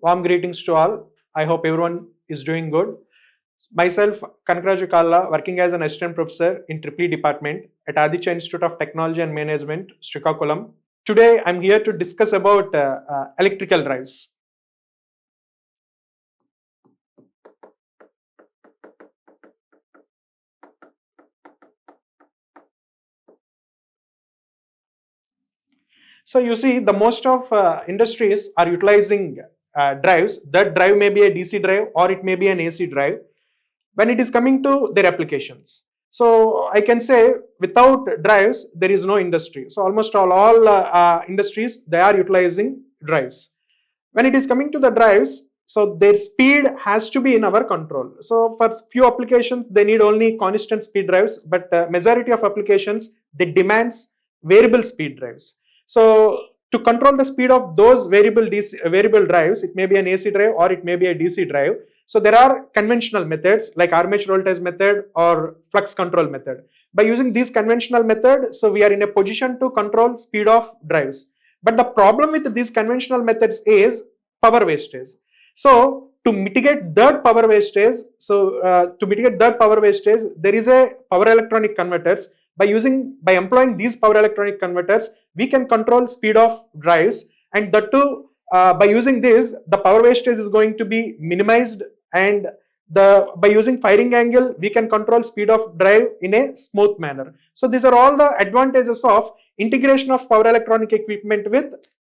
Warm greetings to all. I hope everyone is doing good. Myself, Kankaraju Kalla, working as an assistant professor in EEE department at Aditya Institute of Technology and Management, Srikakulam. Today, I'm here to discuss about electrical drives. So you see, the most of industries are utilizing drives. That drive may be a DC drive or it may be an AC drive when it is coming to their applications. So I can say without drives, there is no industry. So almost all industries, they are utilizing drives. When it is coming to the drives, so their speed has to be in our control. So for few applications, they need only constant speed drives, but majority of applications, they demands variable speed drives. So to control the speed of those variable drives, it may be an AC drive or it may be a DC drive. So there are conventional methods like armature voltage method or flux control method. By using these conventional method, so we are in a position to control speed of drives. But the problem with these conventional methods is power wastage. So to mitigate that power wastage, there is a power electronic converters. By employing these power electronic converters, we can control speed of drives, and that too by using this, the power wastage is going to be minimized, and by using firing angle, we can control speed of drive in a smooth manner. So these are all the advantages of integration of power electronic equipment with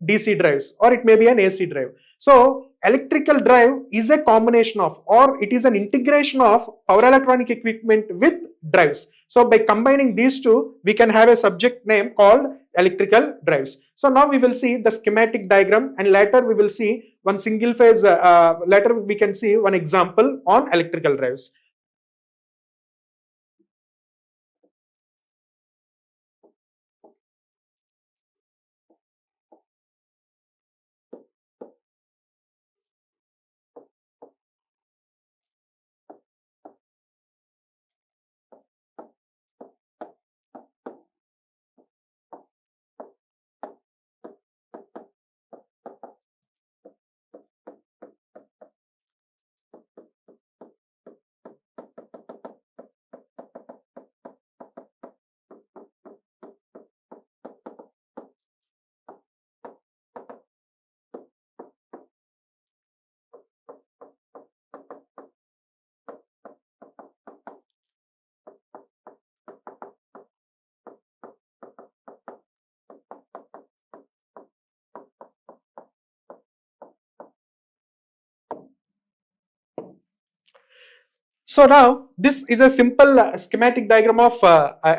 DC drives, or it may be an AC drive. So electrical drive is a combination of, or it is an integration of power electronic equipment with drives. So by combining these two, we can have a subject name called electrical drives. So now we will see the schematic diagram, and later we will see one single phase, later we can see one example on electrical drives. So now this is a simple schematic diagram of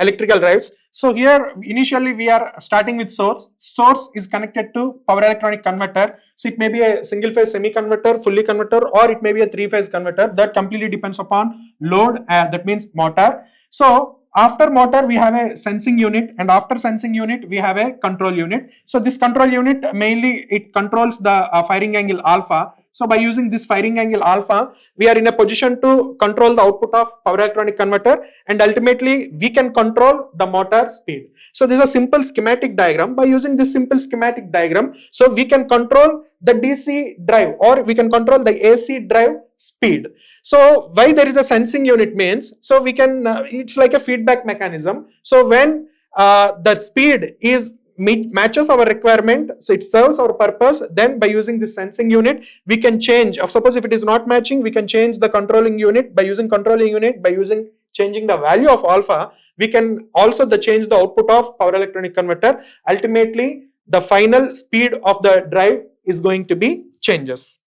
electrical drives. So here initially we are starting with source. Source is connected to power electronic converter. So it may be a single phase semi converter, fully converter, or it may be a three phase converter. That completely depends upon load, that means motor. So after motor we have a sensing unit, and after sensing unit we have a control unit. So this control unit mainly it controls the firing angle alpha. So by using this firing angle alpha, we are in a position to control the output of power electronic converter, and ultimately we can control the motor speed. So this is a simple schematic diagram. By using this simple schematic diagram, so we can control the DC drive, or we can control the AC drive speed. So why there is a sensing unit means, so we can it's like a feedback mechanism. So when the speed is matches our requirement, so it serves our purpose, then by using this sensing unit we can change. Suppose if it is not matching, we can change the controlling unit. By using controlling unit, by using changing the value of alpha, we can also change the output of power electronic converter. Ultimately the final speed of the drive is going to be changes.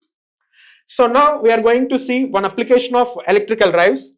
So now we are going to see one application of electrical drives.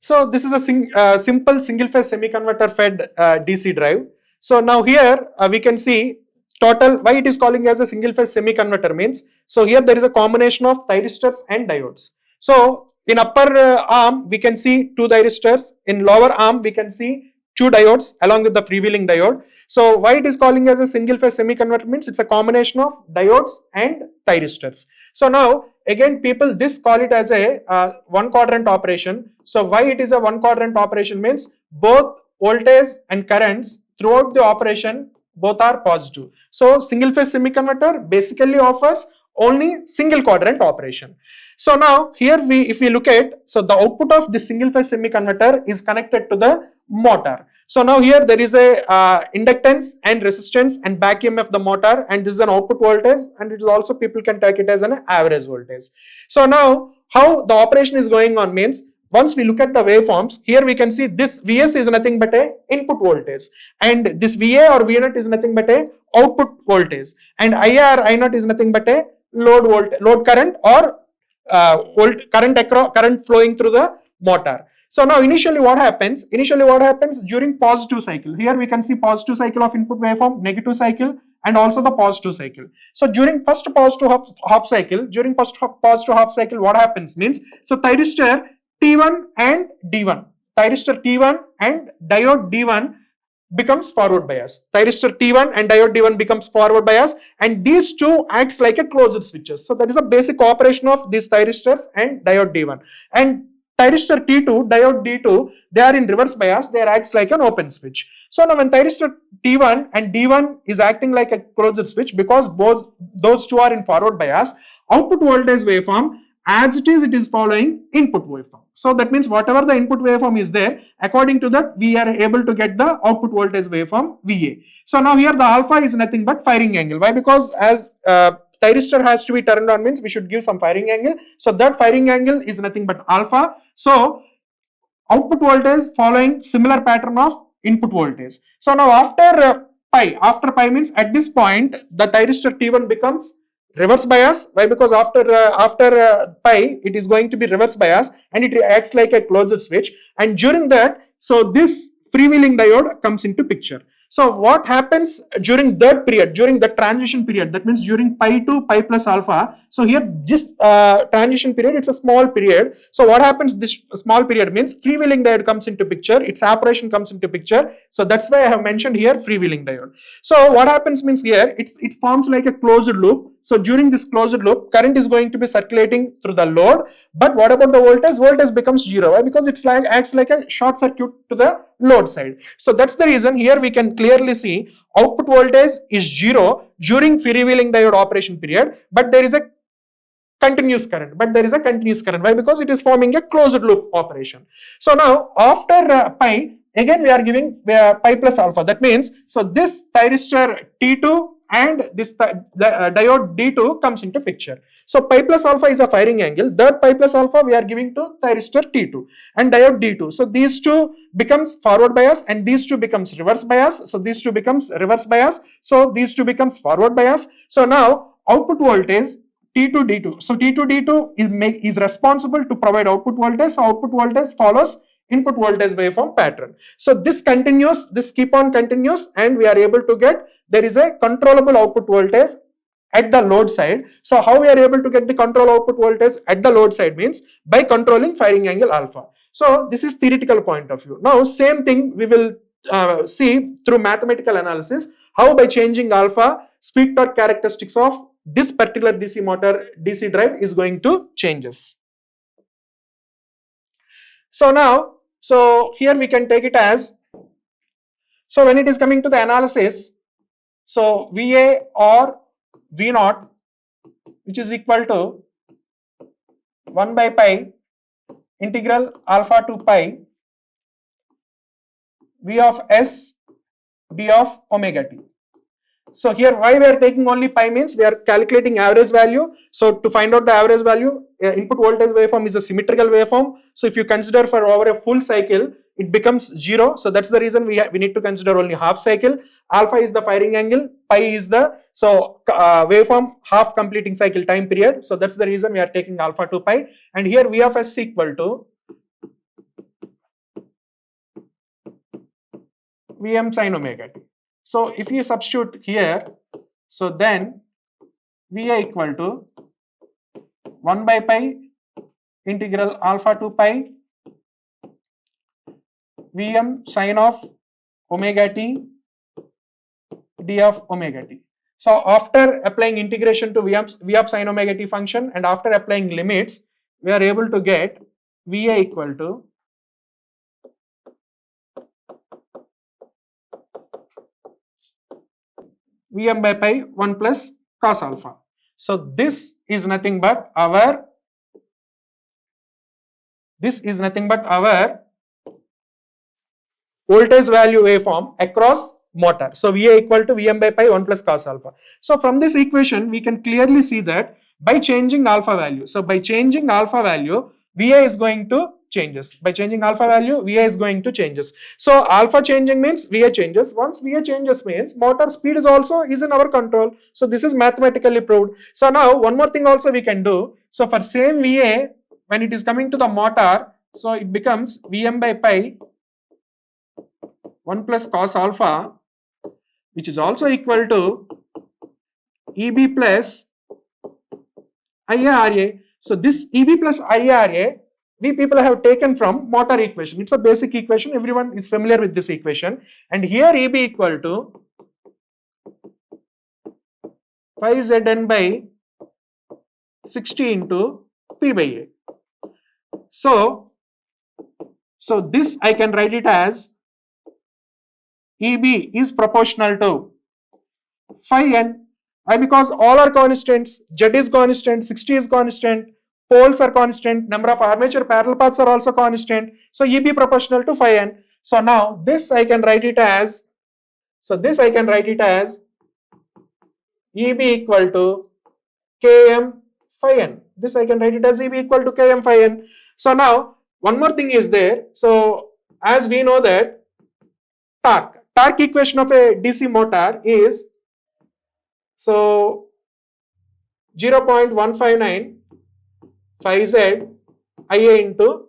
So this is a simple single phase semi-converter fed DC drive. So now here we can see total, why it is calling as a single phase semi-converter means, so here there is a combination of thyristors and diodes. So in upper arm we can see two thyristors, in lower arm we can see two diodes along with the freewheeling diode. So why it is calling as a single phase semi-converter means it's a combination of diodes and thyristors. So now again people this call it as a one quadrant operation. So why it is a one quadrant operation means both voltage and currents throughout the operation both are positive. So single phase semiconductor basically offers only single quadrant operation. So now here if we look at, so the output of this single phase semiconductor is connected to the motor. So now here there is a inductance and resistance and back EMF the motor, and this is an output voltage, and it is also people can take it as an average voltage. So now how the operation is going on means, once we look at the waveforms, here we can see this Vs is nothing but a input voltage, and this Va or V0 is nothing but a output voltage, and Ir I0 is nothing but a load current or current flowing through the motor. So now initially what happens during positive cycle, here we can see positive cycle of input waveform, negative cycle, and also the positive cycle. So during first positive half cycle, what happens means, so thyristor T1 and D1, thyristor T1 and diode D1 becomes forward bias. Thyristor T1 and diode D1 becomes forward bias, and these two acts like a closed switches. So that is a basic operation of these thyristors and diode D1. And thyristor T2, diode D2, they are in reverse bias, they acts like an open switch. So now when thyristor T1 and D1 is acting like a closed switch, because both those two are in forward bias, output voltage waveform as it is following input waveform. So that means whatever the input waveform is there, according to that we are able to get the output voltage waveform VA. So now here the alpha is nothing but firing angle. Why? Because as thyristor has to be turned on means we should give some firing angle. So that firing angle is nothing but alpha. So output voltage following similar pattern of input voltage. So now after pi means at this point the thyristor T1 becomes reverse bias. Why? Because after pi it is going to be reverse bias, and it acts like a closed switch, and during that, so this freewheeling diode comes into picture. So what happens during that period, during the transition period, that means during pi to pi plus alpha. So here this transition period, it's a small period. So what happens this small period means freewheeling diode comes into picture, its operation comes into picture. So that's why I have mentioned here freewheeling diode. So what happens means here it forms like a closed loop. So during this closed loop, current is going to be circulating through the load, but what about the voltage? Voltage becomes zero. Why? Because it's like acts like a short circuit to the load side. So that's the reason here we can clearly see output voltage is zero during freewheeling diode operation period, but there is a continuous current. Why? Because it is forming a closed loop operation. So now after pi, again we are giving pi plus alpha. That means, so this thyristor T2 and this diode D2 comes into picture. So pi plus alpha is a firing angle. That pi plus alpha we are giving to thyristor T2 and diode D2. So these two becomes forward bias, and these two becomes reverse bias. So these two becomes reverse bias. So these two becomes forward bias. So now output voltage T2 D2. So T2 D2 is responsible to provide output voltage. So output voltage follows input voltage waveform pattern. So this continues, this keep on continues, and we are able to get, there is a controllable output voltage at the load side. So how we are able to get the control output voltage at the load side means by controlling firing angle alpha. So this is theoretical point of view. Now same thing we will see through mathematical analysis, how by changing alpha, speed torque characteristics of this particular DC motor, DC drive is going to changes. So now, so here we can take it as, so when it is coming to the analysis, so VA or V0, which is equal to 1 by pi integral alpha to pi V of S B of omega t. So here why we are taking only pi means we are calculating average value. So to find out the average value, input voltage waveform is a symmetrical waveform. So if you consider for over a full cycle, it becomes 0. So that's the reason we need to consider only half cycle. Alpha is the firing angle, pi is the waveform half completing cycle time period. So that's the reason we are taking alpha to pi. And here V of S equal to Vm sin omega t. So if you substitute here, so then Va equal to 1 by pi integral alpha to pi Vm sin of omega t d of omega t. So after applying integration to V of sin omega t function and after applying limits, we are able to get Va equal to Vm by pi 1 plus cos alpha. So this is nothing but our voltage value waveform across motor. So Va equal to Vm by pi 1 plus cos alpha. So from this equation, we can clearly see that by changing alpha value, so by changing alpha value, Va is going to changes. By changing alpha value, Va is going to changes. So alpha changing means Va changes. Once Va changes means motor speed is also is in our control. So this is mathematically proved. So now one more thing also we can do. So for same Va, when it is coming to the motor, so it becomes Vm by pi 1 plus cos alpha, which is also equal to EB plus IARA. So this EB plus IARA, we people have taken from motor equation. It's a basic equation. Everyone is familiar with this equation. And here EB equal to pi Zn by 60 into P by A. So this I can write it as EB is proportional to phi n. Why? Because all are constants, Z is constant, 60 is constant, poles are constant, number of armature parallel paths are also constant. So EB proportional to phi n. So now this I can write it as, EB equal to Km phi n. This I can write it as EB equal to Km phi n. So now one more thing is there. So as we know that torque equation of a DC motor is, so 0.159 phi z Ia into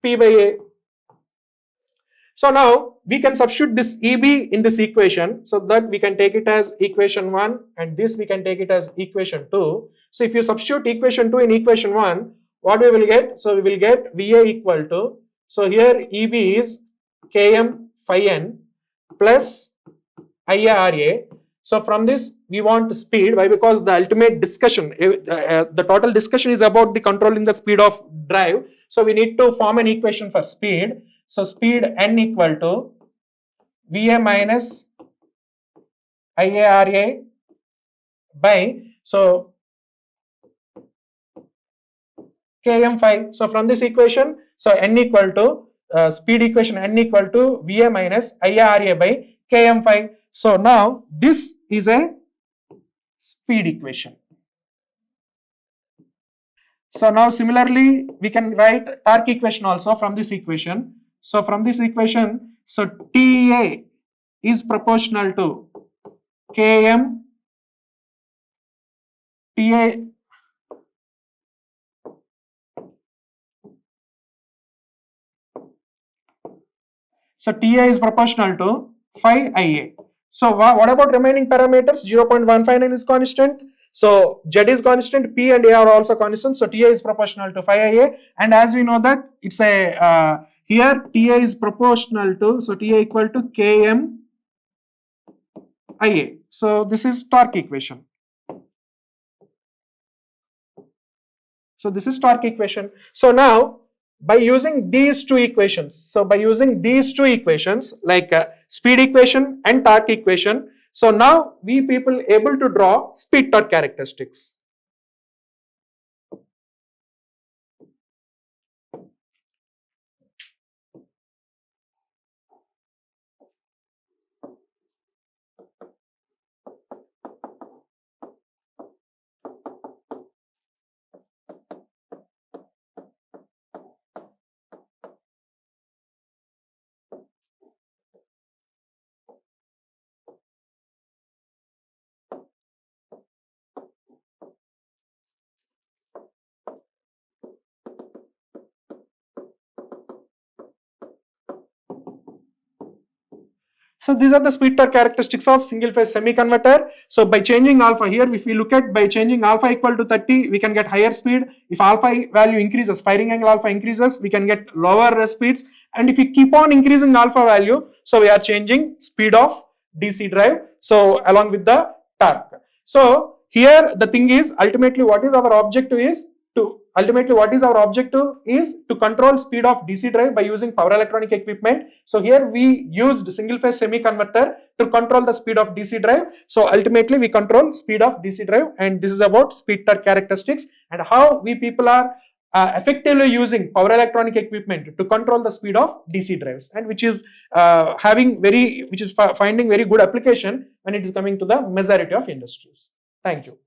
P by A. So now we can substitute this EB in this equation, so that we can take it as equation 1 and this we can take it as equation 2. So if you substitute equation 2 in equation 1, what we will get? So we will get Va equal to, so here EB is Km phi n plus IARA. So from this we want speed. Why? Because the ultimate discussion, the total discussion is about the controlling the speed of drive. So we need to form an equation for speed. So speed n equal to Va minus IARA by, so Km phi. So from this equation, so n equal to speed equation n equal to Va minus IARA by Km phi. So now this is a speed equation. So now similarly we can write torque equation also from this equation. So from this equation, so TA is proportional to Km TA. So TA is proportional to phi Ia. So what about remaining parameters? 0.159 is constant. So Z is constant, P and A are also constant. So TA is proportional to phi Ia. And as we know that it's a, here TA is proportional to, so TA equal to Km Ia. So this is torque equation. So this is torque equation. So now by using these two equations, like speed equation and torque equation, so now we people able to draw speed torque characteristics. So these are the speed torque characteristics of single phase semi converter. So by changing alpha here, if we look at by changing alpha equal to 30, we can get higher speed. If alpha value increases, firing angle alpha increases, we can get lower speeds. And if we keep on increasing alpha value, so we are changing speed of DC drive. So along with the torque. So here the thing is, ultimately what is our objective is to control speed of DC drive by using power electronic equipment. So here we used single phase semi converter to control the speed of DC drive. So ultimately we control speed of DC drive, and this is about speed torque characteristics and how we people are effectively using power electronic equipment to control the speed of DC drives, and which is finding very good application when it is coming to the majority of industries. Thank you.